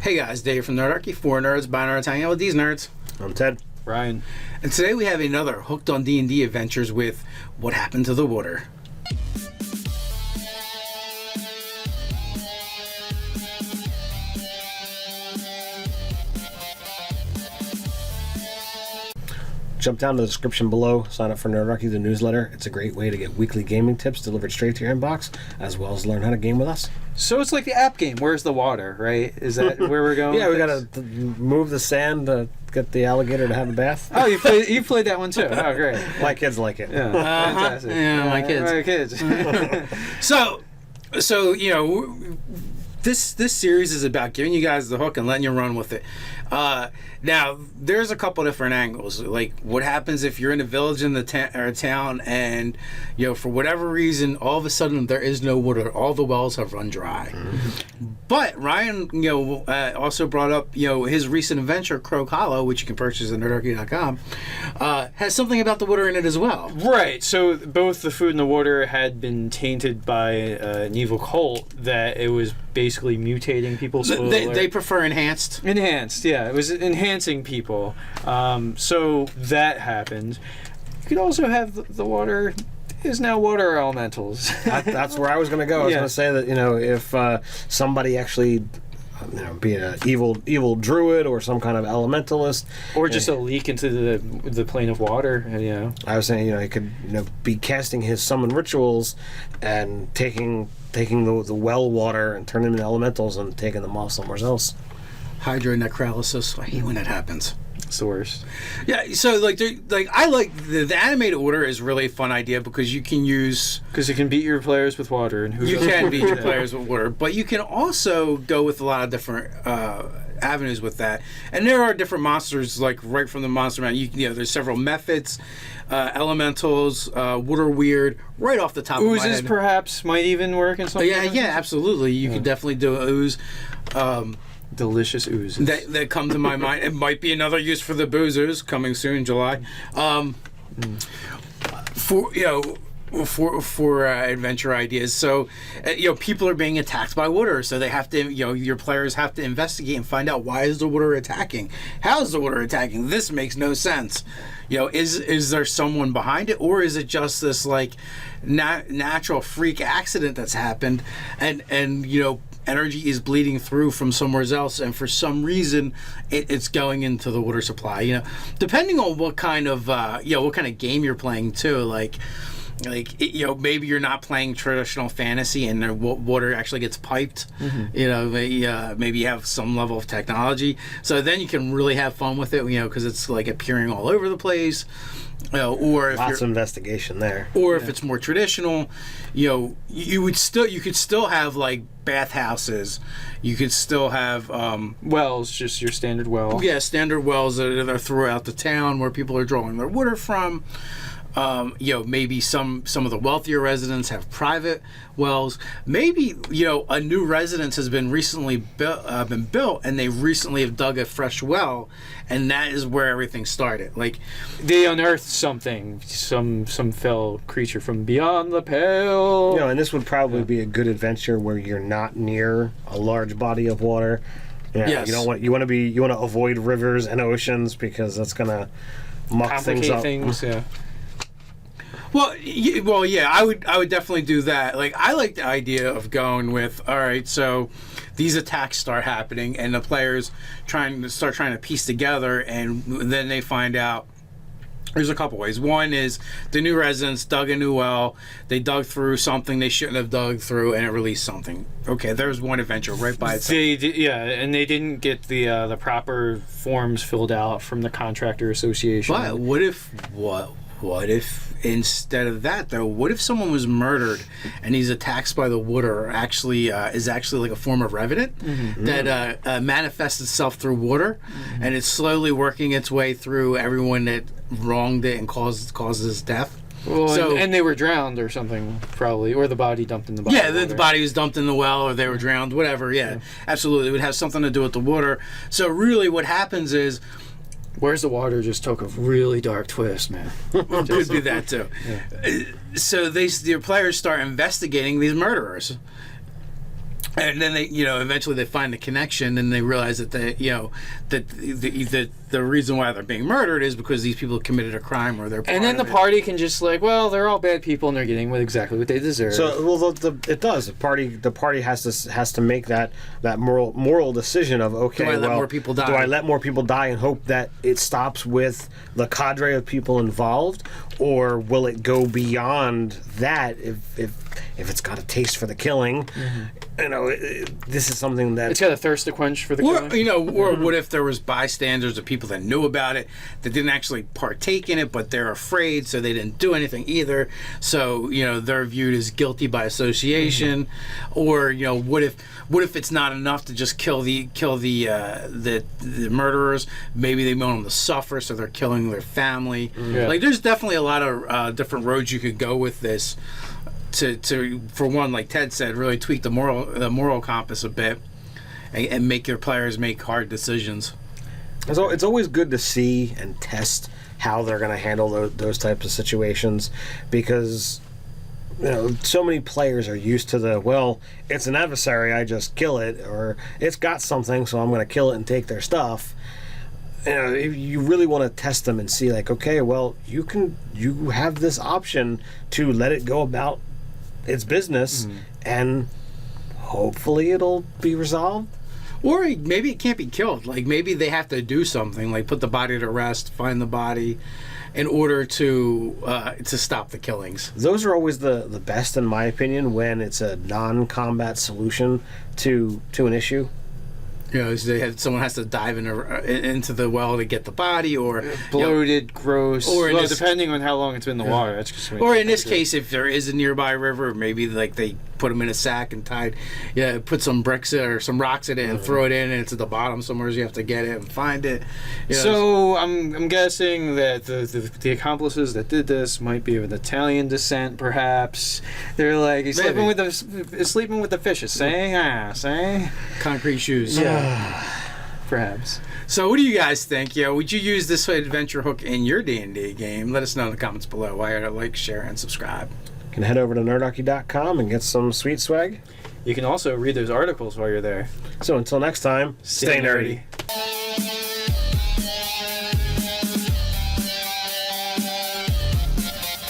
Hey guys, Dave from Nerdarchy, for nerds, by nerds, hanging out with these nerds. I'm Ted. Ryan. And today we have another Hooked on D&D adventures with What Happened to the Water. Jump down to the description below, sign up for Nerdarchy, the newsletter. It's a great way to get weekly gaming tips delivered straight to your inbox, as well as learn how to game with us. So it's like the app game. Where's the water, right? Is that where we're going? Yeah, we gotta move the sand to get the alligator to have a bath. Oh, you played that one too. Oh, great. My kids like it. Yeah, fantastic. Yeah, my kids. My kids. So you know, this series is about giving you guys the hook and letting you run with it. Now, there's a couple different angles. Like, what happens if you're in a village in the or town, and you know, for whatever reason, all of a sudden there is no water. All the wells have run dry. Mm-hmm. But Ryan, you know, also brought up, you know, his recent adventure, Croak Hollow, which you can purchase at nerdarchy.com, has something about the water in it as well. Right. So both the food and the water had been tainted by an evil cult that it was basically mutating people. They prefer enhanced. Enhanced, yeah. It was enhancing people. So that happened. You could also have the water is now water elementals. That's where I was going to go. I was going to say that, you know, if somebody actually, you know, be an evil druid or some kind of elementalist, or just a leak into the plane of water, you know. I was saying, you know, he could, you know, be casting his summon rituals and taking the well water and turning them into elementals and taking them off somewhere else. Hydronecrolysis. I hate when that happens. It's the worst. Yeah, so I like the animated order is really a fun idea because you can use you can beat your players with water and you can beat your players with water, but you can also go with a lot of different avenues with that. And there are different monsters, like right from the monster man. You know, there's several methods, elementals, water weird, right off the top of my head. Oozes perhaps might even work in some. Yeah, absolutely. You could definitely do an ooze. Delicious oozes that come to my mind. It might be another use for the boozers coming soon, July. For you know, for adventure ideas. So you know, people are being attacked by water, so they have to, you know, your players have to investigate and find out, why is the water attacking? How is the water attacking? This makes no sense. You know, is there someone behind it, or is it just this like natural freak accident that's happened, and you know, energy is bleeding through from somewhere else, and for some reason it's going into the water supply. You know, depending on what kind of you know, what kind of game you're playing too. Like you know, maybe you're not playing traditional fantasy and the water actually gets piped. Mm-hmm. You know, maybe you have some level of technology, so then you can really have fun with it. You know, because it's like appearing all over the place. Or if lots of investigation there. Or if it's more traditional, you know, you could still have like bathhouses. You could still have wells, just your standard well. Yeah, standard wells that are throughout the town where people are drawing their water from. You know, maybe some of the wealthier residents have private wells. Maybe, you know, a new residence has been recently built, and they recently have dug a fresh well, and that is where everything started. Like, they unearthed something, some fell creature from beyond the pale. You know, and this would probably be a good adventure where you're not near a large body of water. Yeah, yes. You want to avoid rivers and oceans because that's gonna muck things up. Yeah. Well, yeah, I would definitely do that. Like, I like the idea of going with, all right, so these attacks start happening, and the players trying to piece together, and then they find out. There's a couple ways. One is the new residents dug a new well. They dug through something they shouldn't have dug through, and it released something. Okay, there's one adventure right by itself. And they didn't get the proper forms filled out from the contractor association. But what if instead of that, though, what if someone was murdered and these attacks by the water is actually like a form of revenant that manifests itself through water, and it's slowly working its way through everyone that wronged it and causes death? Well, so, and they were drowned or something, probably, or the body dumped in the body. Yeah, the body was dumped in the well, or they were drowned, whatever. Yeah, absolutely. It would have something to do with the water. So really what happens is, Where's the Water just took a really dark twist, man. Could be that too. Yeah. So their players start investigating these murderers. And then they, eventually they find the connection, and they realize that the reason why they're being murdered is because these people committed a crime or they're. And then the party can just well, they're all bad people and they're getting exactly what they deserve. So it does. The party has to make that moral decision of, okay, Do I let more people die? Do I let more people die and hope that it stops with the cadre of people involved, or will it go beyond that if it's got a taste for the killing? This is something that it's got a thirst to quench for the killing. Or what if there was bystanders or people that knew about it that didn't actually partake in it, but they're afraid, so they didn't do anything either. So they're viewed as guilty by association. Or what if it's not enough to just kill the murderers? Maybe they want them to suffer, so they're killing their family. Yeah. Like, there's definitely a lot of different roads you could go with this. To for one, like Ted said, really tweak the moral compass a bit, and make your players make hard decisions. So it's always good to see and test how they're going to handle those types of situations, because so many players are used to it's an adversary, I just kill it, or it's got something, so I'm going to kill it and take their stuff. If you really want to test them and see, okay, well, you have this option to let it go about its business, and hopefully it'll be resolved. Or maybe it can't be killed. Like, maybe they have to do something, like put the body to rest, find the body, in order to stop the killings. Those are always the best, in my opinion, when it's a non-combat solution to an issue. Someone has to dive into the well to get the body, or bloated, gross, or depending on how long it's been in the water. That's just or in this case, if there is a nearby river, maybe they put them in a sack and put some bricks or some rocks in it and throw it in, and it's at the bottom somewhere. You have to get it and find it. So I'm guessing that the accomplices that did this might be of Italian descent, perhaps. They're like, he's sleeping with the fishes, say concrete shoes. Yeah. Perhaps. So what do you guys think? Would you use this adventure hook in your D&D game? Let us know in the comments below. Why not like, share, and subscribe. You can head over to nerdhockey.com and get some sweet swag. You can also read those articles while you're there. So until next time, stay nerdy.